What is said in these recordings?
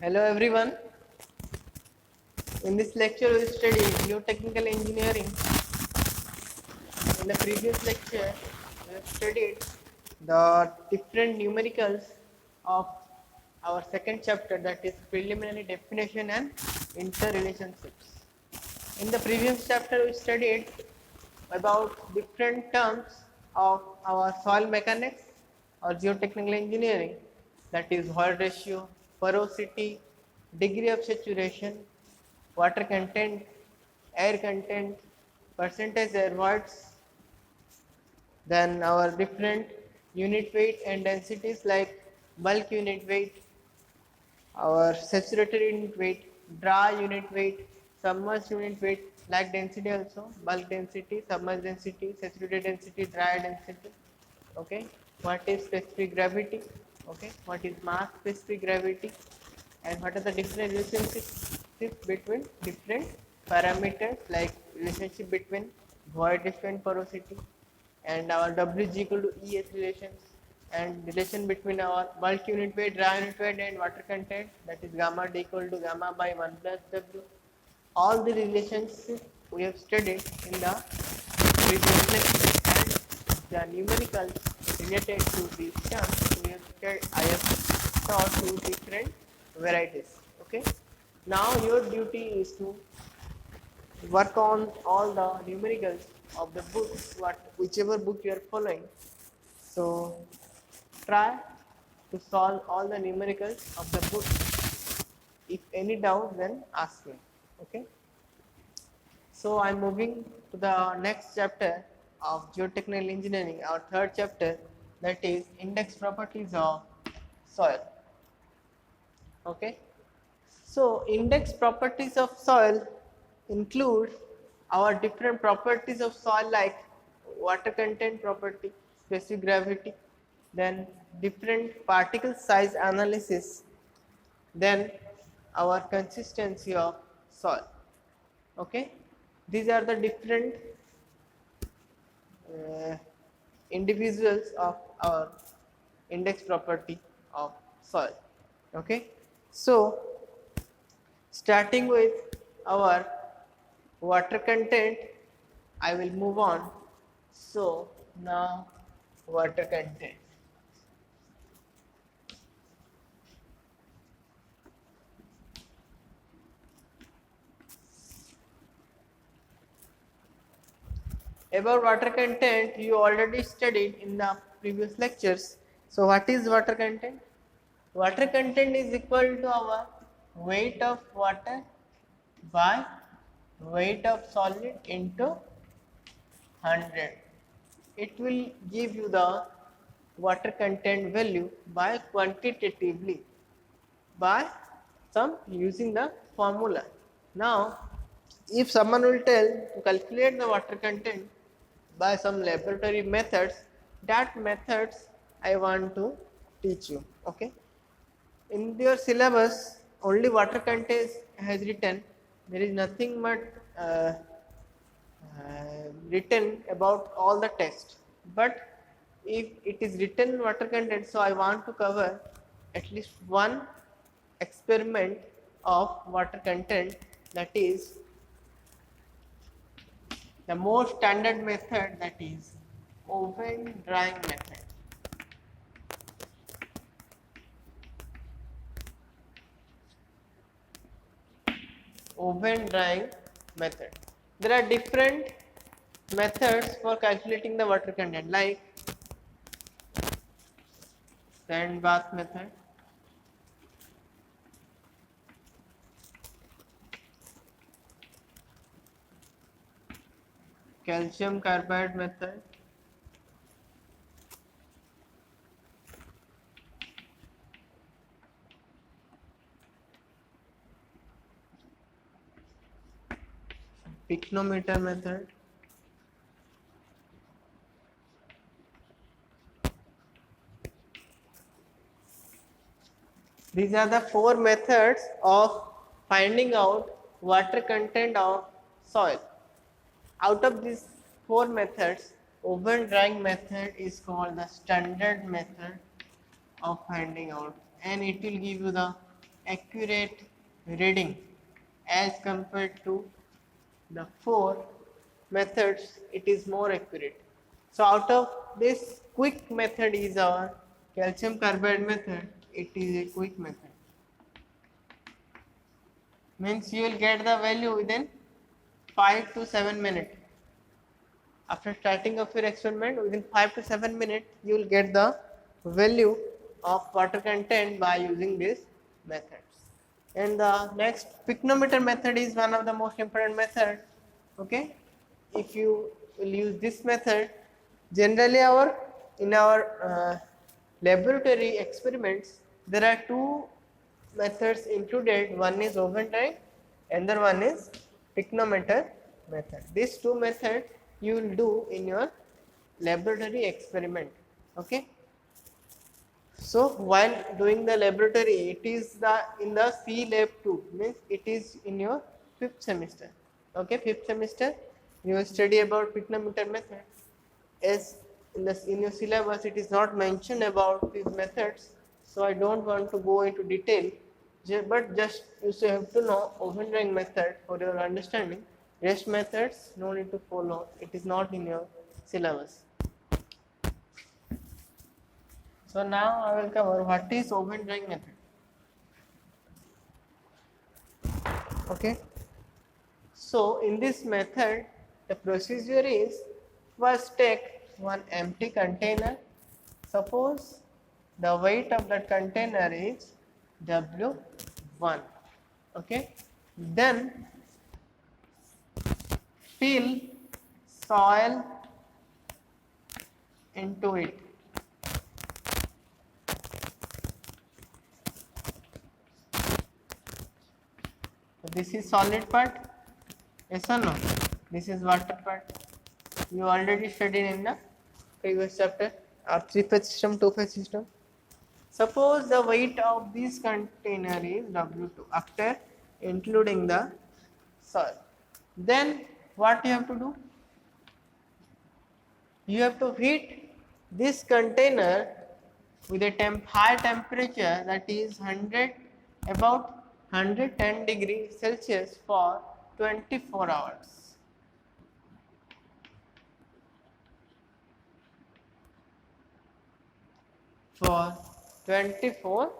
Hello everyone. In this lecture we will study geotechnical engineering. In the previous lecture we have studied the different numericals of our second chapter, that is preliminary definition and interrelationships. In the previous chapter we studied about different terms of our soil mechanics or geotechnical engineering, that is Hall ratio, porosity, degree of saturation, water content, air content, percentage air voids, then our different unit weight and densities like bulk unit weight, our saturated unit weight, dry unit weight, submerged unit weight, like density also, bulk density, submerged density, saturated density, dry density. Okay, what is specific gravity? Okay, what is mass specific gravity? And what are the different relationships between different parameters, like relationship between void different porosity and our W is equal to ES relations, and relation between our bulk unit weight, dry unit weight and water content, that is gamma D equal to gamma by 1 plus W. All the relationships we have studied in the previous lecture, and the numericals related to these terms we have studied, I have taught two different varieties. Okay. Now your duty is to work on all the numericals of the book, whichever book you are following. So try to solve all the numericals of the book. If any doubt, then ask me. Okay. So I'm moving to the next chapter of geotechnical engineering, our third chapter, that is index properties of soil. Okay. So index properties of soil include our different properties of soil like water content property, specific gravity, then different particle size analysis, then our consistency of soil. Okay, these are the different uh, individuals of our index property of soil. Okay, so starting with our water content, I will move on. So now water content. About water content you already studied in the previous lectures. So what is water content? Water content is equal to our weight of water by weight of solid into 100. It will give you the water content value by quantitatively by some using the formula. Now, if someone will tell to calculate the water content by some laboratory methods, that methods I want to teach you. Okay. In your syllabus, only water content has written. There is nothing but written about all the tests. But if it is written water content, so I want to cover at least one experiment of water content, that is the most standard method, that is oven drying method. Oven drying method. There are different methods for calculating the water content, like sand bath method, calcium carbide method, pycnometer method, these are the four methods of finding out water content of soil. Out of these four methods, oven drying method is called the standard method of finding out, and it will give you the accurate reading as compared to the 4 methods. It is more accurate. So out of this, quick method is our calcium carbide method. It is a quick method, means you will get the value within 5 to 7 minutes. After starting of your experiment, within 5 to 7 minutes you will get the value of water content by using these methods. And the next, pycnometer method is one of the most important method. Okay, if you will use this method, generally in our laboratory experiments there are two methods included. One is oven drying, another one is pycnometer method. These two methods you will do in your laboratory experiment. Okay, so while doing the laboratory, it is in the C lab 2, means it is in your 5th semester. Okay, 5th semester you will study about pycnometer method. As in your syllabus it is not mentioned about these methods, so I don't want to go into detail, but just you have to know oven drying method for your understanding. Rest methods no need to follow, it is not in your syllabus. So now I will cover what is oven drying method. Okay, so in this method the procedure is, first take one empty container. Suppose the weight of that container is W1. Okay, then fill soil into it. So this is solid part, yes or no? This is water part. You already studied in the previous chapter, or 3-phase system, 2-phase system. Suppose the weight of this container is W2 after including the soil. Then what you have to do? You have to heat this container with a high temperature, that is about 110 degrees Celsius for 24 hours. For 24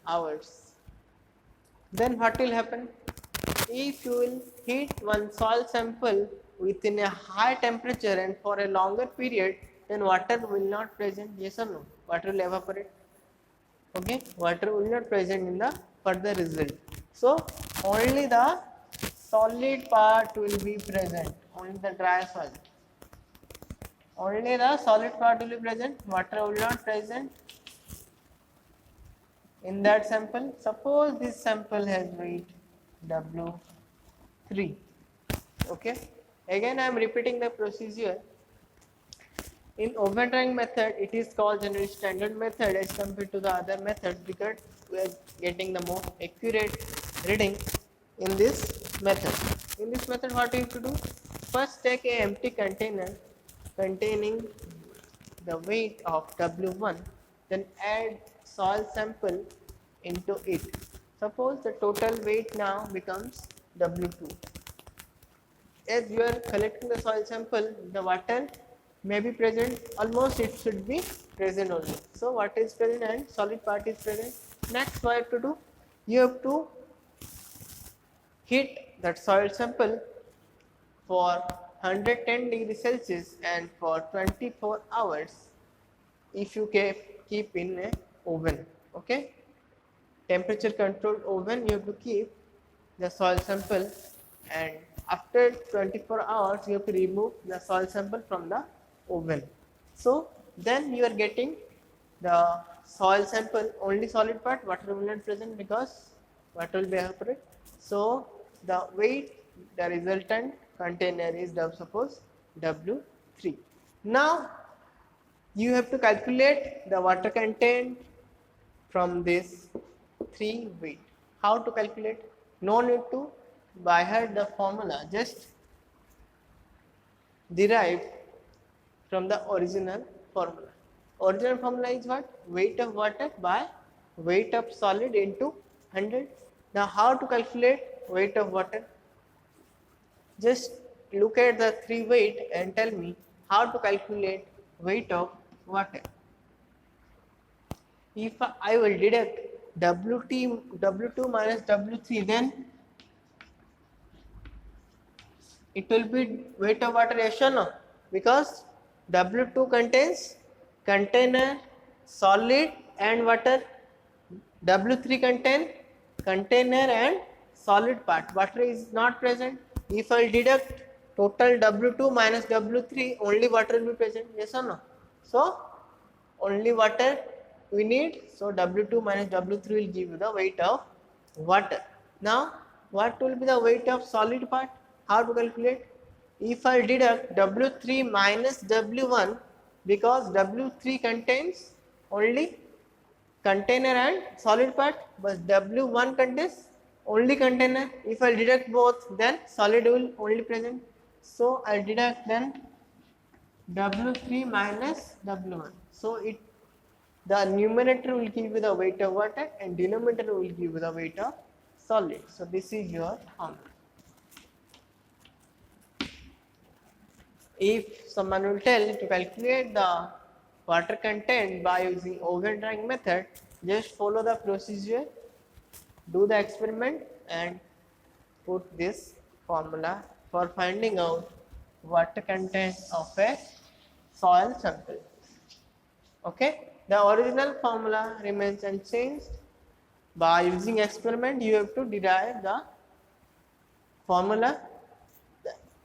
hours. Then what will happen? If you will heat one soil sample within a high temperature and for a longer period, then water will not present, yes or no? Water will evaporate. Okay, water will not present in the further result. So only the solid part will be present, only the dry soil. Only the solid part will be present, water will not present in that sample. Suppose this sample has weight W3. Okay, again I am repeating the procedure. In oven drying method, it is called generally standard method as compared to the other methods, because we are getting the more accurate reading in this method. In this method, what you have to do? First, take a empty container containing the weight of W1, then add soil sample into it. Suppose the total weight now becomes W2. As you are collecting the soil sample, the water may be present, almost it should be present only. So what is present and solid part is present. Next what you have to do? You have to heat that soil sample for 110 degrees Celsius and for 24 hours if you keep in a oven. Okay, temperature controlled oven you have to keep the soil sample, and after 24 hours you have to remove the soil sample from the oven. So then you are getting the soil sample, only solid part, water will not present because water will be evaporate. So the weight, the resultant container is suppose W3. Now you have to calculate the water content from this 3 weight. How to calculate? No need to by heart the formula, just derive from the original formula. Original formula is what? Weight of water by weight of solid into 100. Now how to calculate weight of water? Just look at the three weight and tell me how to calculate weight of water. If I will deduct W2 minus W3, then it will be weight of water, yes or no? Because W2 contains container, solid and water. W3 contain container and solid part. Water is not present. If I deduct total W2 minus W3, only water will be present, yes or no? So only water we need, so W2 minus W3 will give you the weight of water. Now what will be the weight of solid part? How to calculate? If I deduct W3 minus W1, because W3 contains only container and solid part, but W1 contains only container. If I deduct both, then solid will only present. So I deduct then W3 minus W1. So the numerator will give you the weight of water and denominator will give you the weight of solid. So this is your formula. If someone will tell to calculate the water content by using oven drying method, just follow the procedure, do the experiment and put this formula for finding out water content of a soil sample. Okay, the original formula remains unchanged. By using experiment, you have to derive the formula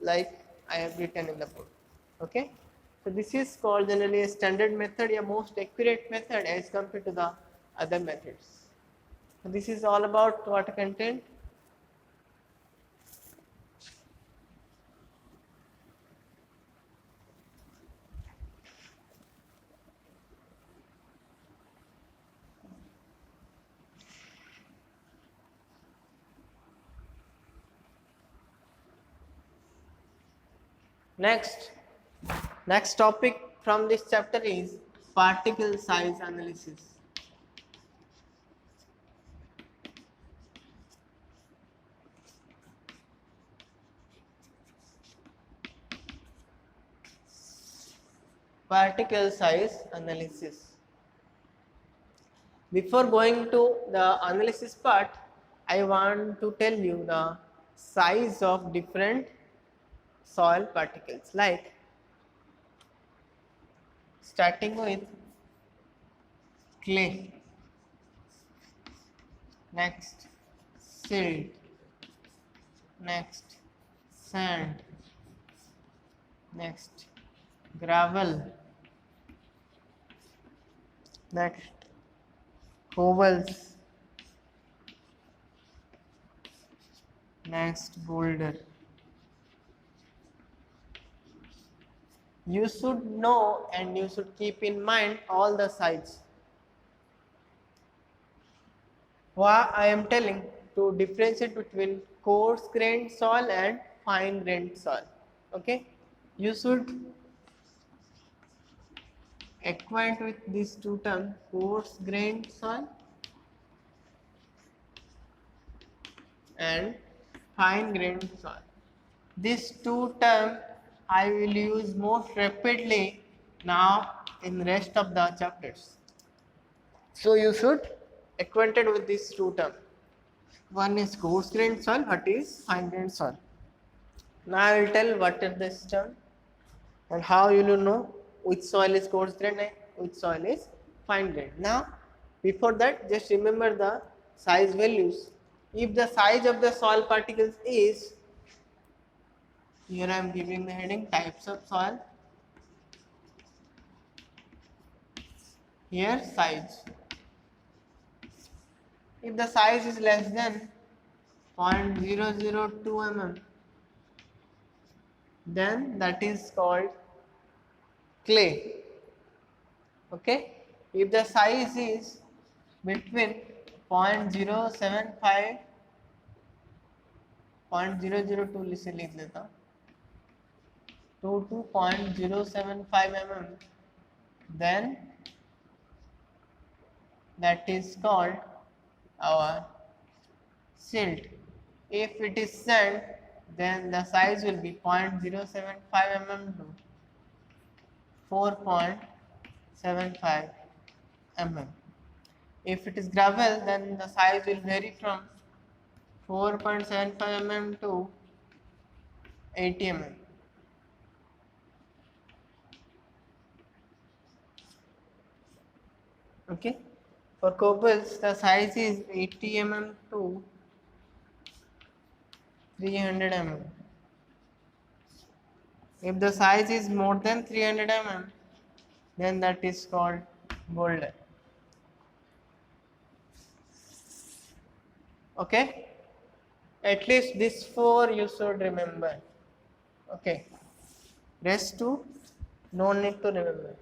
like I have written in the book. Okay, so this is called generally a standard method, a most accurate method as compared to the other methods. So this is all about water content. Next topic from this chapter is particle size analysis. Particle size analysis. Before going to the analysis part, I want to tell you the size of different soil particles, like starting with clay, next silt, next sand, next gravel, next cobbles, next boulder. You should know and you should keep in mind all the sides. Why I am telling to differentiate between coarse grained soil and fine grained soil. Okay, you should acquaint with these two terms, coarse grained soil and fine grained soil. These two terms I will use most rapidly now in rest of the chapters. So you should acquainted with these two terms. One is coarse grained soil, what is fine grained soil. Now I will tell what is this term and how you will know which soil is coarse grained and which soil is fine grained. Now before that, just remember the size values. If the size of the soil particles is, here I am giving the heading types of soil, here size. If the size is less than 0.002 mm, then that is called clay. Okay, if the size is between 0.075 0.002 से लिख लेता हूँ to 0.075 mm, then that is called our silt. If it is sand, then the size will be 0.075 mm to 4.75 mm. If it is gravel, then the size will vary from 4.75 mm to 80 mm. Okay. For cobbles, the size is 80 mm to 300 mm. If the size is more than 300 mm, then that is called boulder. Okay. At least this four you should remember. Okay. Rest two, no need to remember.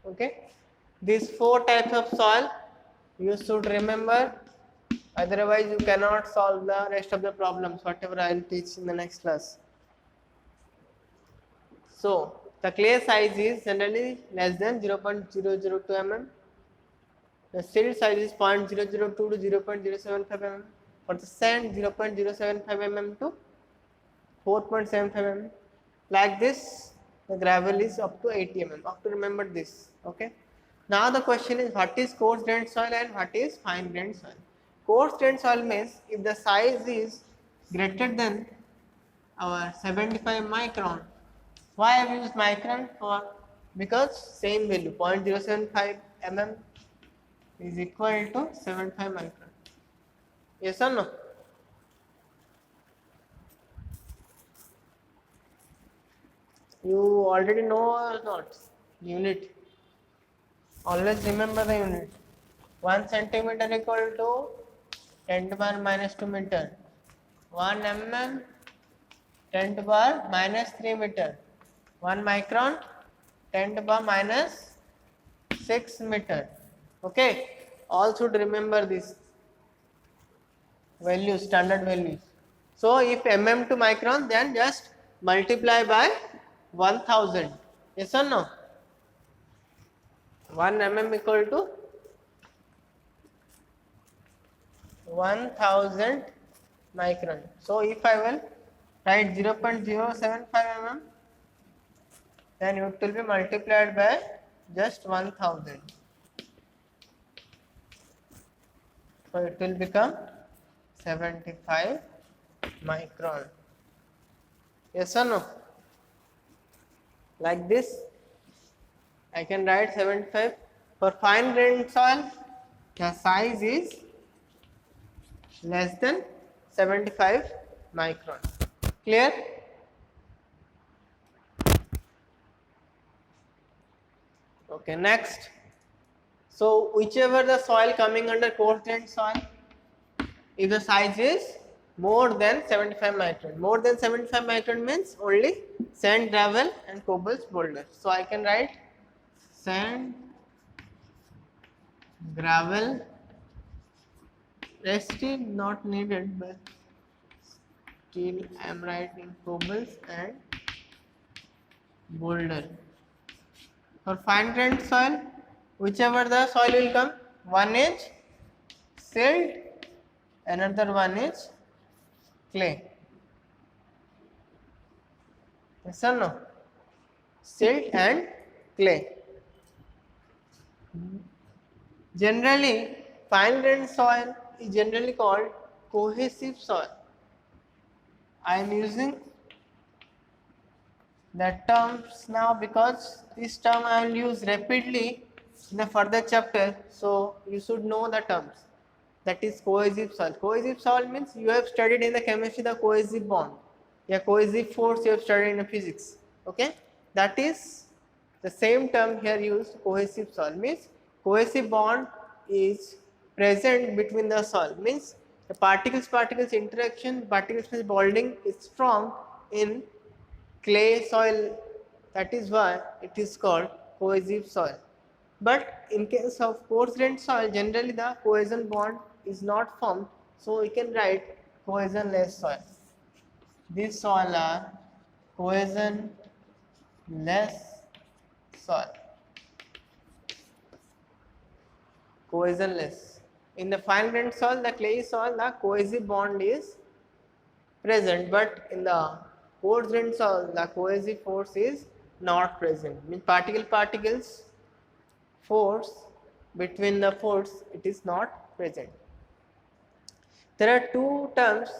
Okay. These four types of soil you should remember. Otherwise, you cannot solve the rest of the problems, whatever I will teach in the next class. So, the clay size is generally less than 0.002 mm. The silt size is 0.002 to 0.075 mm. For the sand, 0.075 mm to 4.75 mm. Like this, the gravel is up to 80 mm. Have to remember this. Okay. Now the question is, what is coarse grained soil and what is fine grained soil? Coarse grained soil means if the size is greater than our 75 micron. Why I have used micron for? Because same value 0.075 mm is equal to 75 micron. Yes or no? You already know or not? Unit. Always remember the unit. 1 centimeter equal to 10 to the power minus 2 meter. 1 mm 10 to the power minus 3 meter. 1 micron 10 to the power minus 6 meter. Okay. All should remember this values, standard values. So if mm to micron, then just multiply by 1000. Yes or no? 1 mm equal to 1000 micron. So if I will write 0.075 mm, then it will be multiplied by just 1000. So it will become 75 micron. Yes or no? Like this, I can write 75. For fine grained soil, the size is less than 75 micron. Clear? Okay, next. So whichever the soil coming under coarse grained soil, if the size is more than 75 micron. More than 75 micron means only sand, gravel and cobbles, boulders. So I can write sand, gravel, rest is not needed, but still I am writing cobbles and boulder. For fine grained soil, whichever the soil will come, one is silt, another one is clay. Yes or no? Silt and clay. Generally, fine grained soil is generally called cohesive soil. I am using that terms now because this term I will use rapidly in the further chapter, so you should know the terms. That is cohesive soil. Cohesive soil means you have studied in the chemistry the cohesive bond. Yeah, cohesive force you have studied in the physics. Okay, that is the same term here used. Cohesive soil means cohesive bond is present between the soil. Means the particles interaction, particles bonding is strong in clay soil. That is why it is called cohesive soil. But in case of coarse grained soil, generally the cohesion bond is not formed, so we can write cohesionless soil. These soil are cohesionless soil. Cohesionless. in the fine grained soil, the clay soil, the cohesive bond is present, but in the coarse grained soil, the cohesive force is not present. Means particles force between the force, it is not present. There are two terms,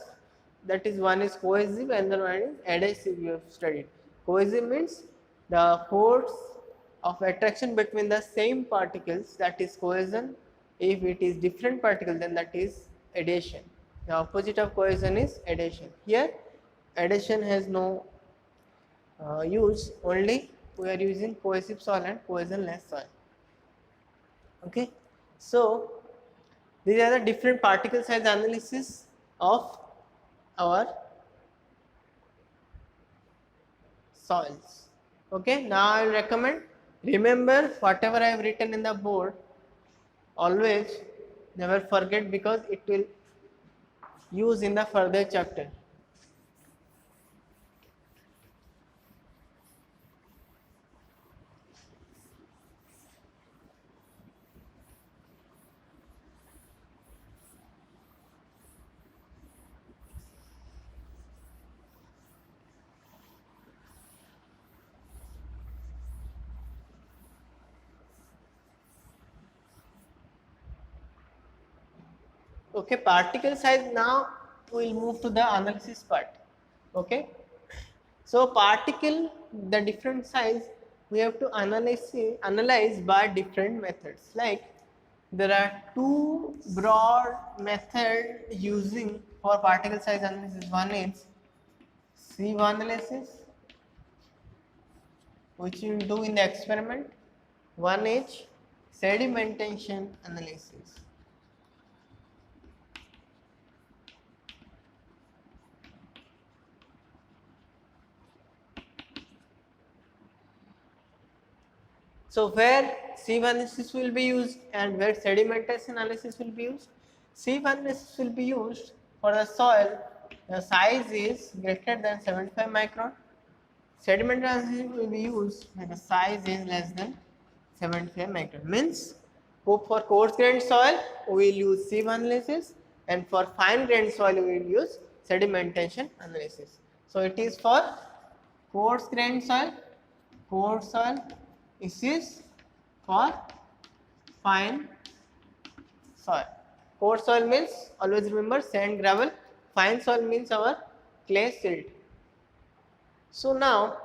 that is, one is cohesive and the one is adhesive. You have studied. Cohesive means the force of attraction between the same particles, that is cohesion. If it is different particle, then that is adhesion. The opposite of cohesion is adhesion. Here adhesion has no use, only we are using cohesive soil and cohesionless soil. Okay, so these are the different particle size analysis of our soils. Okay, now I will recommend, remember whatever I have written in the board, always never forget, because it will use in the further chapter. Okay, particle size, now we will move to the analysis part. Okay, so particle, the different size we have to analyze by different methods. Like there are two broad methods using for particle size analysis. One is sieve analysis, which you will do in the experiment. One is sedimentation analysis. So where sieve analysis will be used and where sedimentation analysis will be used? Sieve analysis will be used for the soil the size is greater than 75 micron. Sedimentation analysis will be used when the size is less than 75 micron. Means for coarse grained soil we will use sieve analysis, and for fine grained soil we will use sedimentation analysis. So it is for coarse grained soil, this is for fine soil. Coarse soil means, always remember, sand, gravel. Fine soil means our clay, silt. So now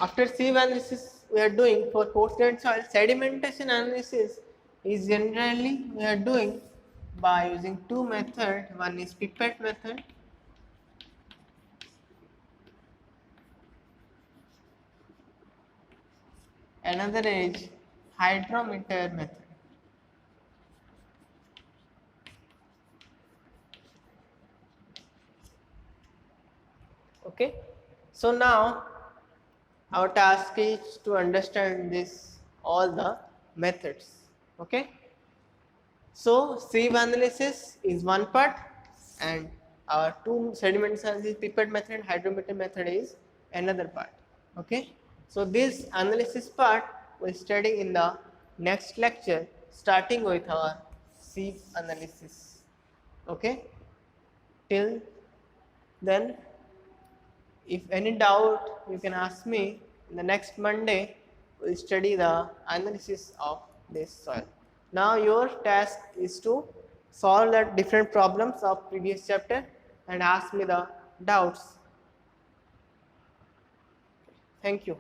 after sieve analysis we are doing for coarse grained soil, sedimentation analysis is generally we are doing by using two methods. One is pipette method, another is hydrometer method. Okay, so now our task is to understand this all the methods. Okay, so sieve analysis is one part, and our two sediment analysis, pipette method, hydrometer method is another part. Okay, so this analysis part we'll study in the next lecture, starting with our sieve analysis. Okay, till then, if any doubt you can ask me. In the next Monday we'll study the analysis of this soil. Now your task is to solve the different problems of previous chapter and ask me the doubts. Thank you.